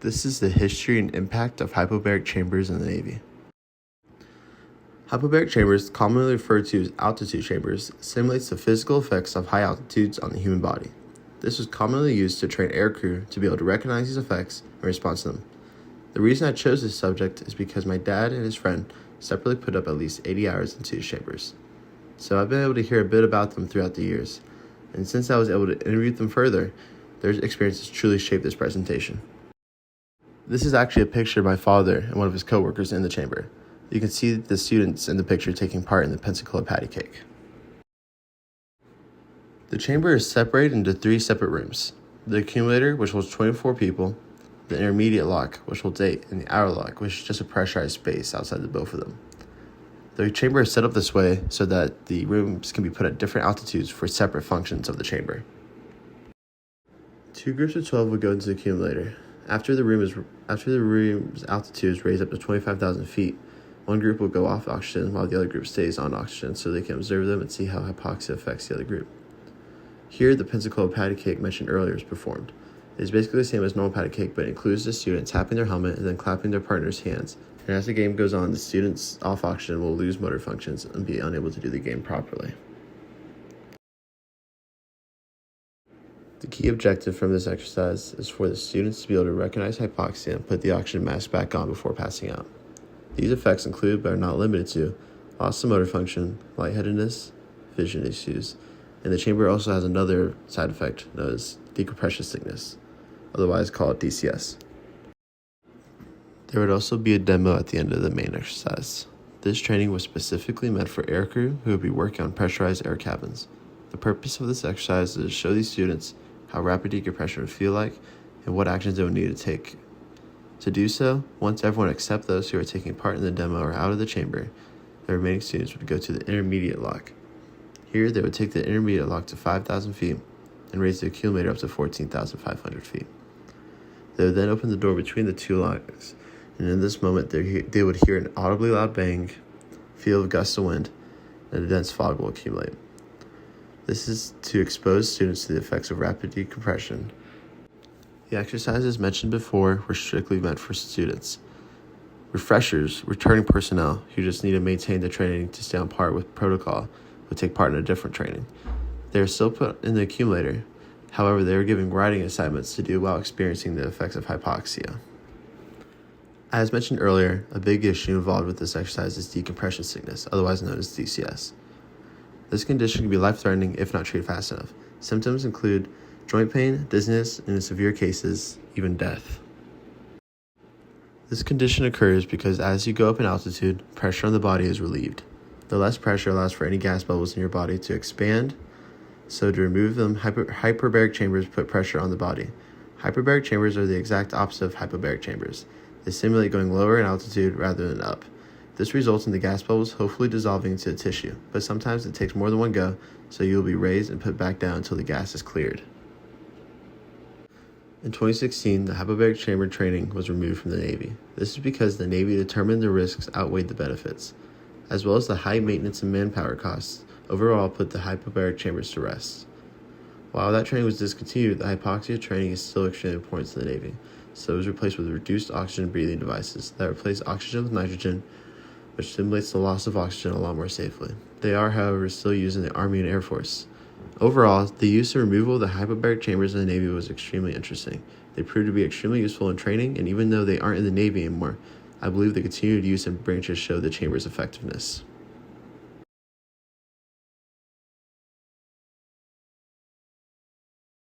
This is the history and impact of hypobaric chambers in the Navy. Hypobaric chambers, commonly referred to as altitude chambers, simulates the physical effects of high altitudes on the human body. This was commonly used to train aircrew to be able to recognize these effects and respond to them. The reason I chose this subject is because my dad and his friend separately put up at least 80 hours into these chambers. So I've been able to hear a bit about them throughout the years, and since I was able to interview them further, their experiences truly shaped this presentation. This is actually a picture of my father and one of his coworkers in the chamber. You can see the students in the picture taking part in the Pensacola patty cake. The chamber is separated into 3 separate rooms: the accumulator, which holds 24 people, the intermediate lock, which holds 8, and the outer lock, which is just a pressurized space outside the both of them. The chamber is set up this way so that the rooms can be put at different altitudes for separate functions of the chamber. 2 groups of 12 would go into the accumulator. After the room's altitude is raised up to 25,000 feet, one group will go off oxygen while the other group stays on oxygen so they can observe them and see how hypoxia affects the other group. Here, the Pensacola patty cake mentioned earlier is performed. It is basically the same as normal patty cake, but it includes the student tapping their helmet and then clapping their partner's hands. And as the game goes on, the students off oxygen will lose motor functions and be unable to do the game properly. The key objective from this exercise is for the students to be able to recognize hypoxia and put the oxygen mask back on before passing out. These effects include, but are not limited to, loss of motor function, lightheadedness, vision issues, and the chamber also has another side effect known as decompression sickness, otherwise called DCS. There would also be a demo at the end of the main exercise. This training was specifically meant for aircrew who would be working on pressurized air cabins. The purpose of this exercise is to show these students how rapid decompression would feel like and what actions they would need to take. To do so, once everyone except those who are taking part in the demo are out of the chamber, the remaining students would go to the intermediate lock. Here, they would take the intermediate lock to 5,000 feet and raise the accumulator up to 14,500 feet. They would then open the door between the 2 locks, and in this moment, they would hear an audibly loud bang, feel a gust of wind, and a dense fog will accumulate. This is to expose students to the effects of rapid decompression. The exercises mentioned before were strictly meant for students. Refreshers, returning personnel who just need to maintain the training to stay on par with protocol, would take part in a different training. They are still put in the accumulator, however they are given writing assignments to do while experiencing the effects of hypoxia. As mentioned earlier, a big issue involved with this exercise is decompression sickness, otherwise known as DCS. This condition can be life-threatening if not treated fast enough. Symptoms include joint pain, dizziness, and in severe cases, even death. This condition occurs because as you go up in altitude, pressure on the body is relieved. The less pressure allows for any gas bubbles in your body to expand, so to remove them, hyperbaric chambers put pressure on the body. Hyperbaric chambers are the exact opposite of hypobaric chambers. They simulate going lower in altitude rather than up. This results in the gas bubbles hopefully dissolving into the tissue, but sometimes it takes more than one go, so you will be raised and put back down until the gas is cleared. In 2016, the hypobaric chamber training was removed from the Navy. This is because the Navy determined the risks outweighed the benefits, as well as the high maintenance and manpower costs overall put the hypobaric chambers to rest. While that training was discontinued, the hypoxia training is still extremely important to the Navy, so it was replaced with reduced oxygen breathing devices that replace oxygen with nitrogen, which simulates the loss of oxygen a lot more safely. They are, however, still used in the Army and Air Force. Overall, the use and removal of the hypobaric chambers in the Navy was extremely interesting. They proved to be extremely useful in training, and even though they aren't in the Navy anymore, I believe the continued use and branches show the chamber's effectiveness.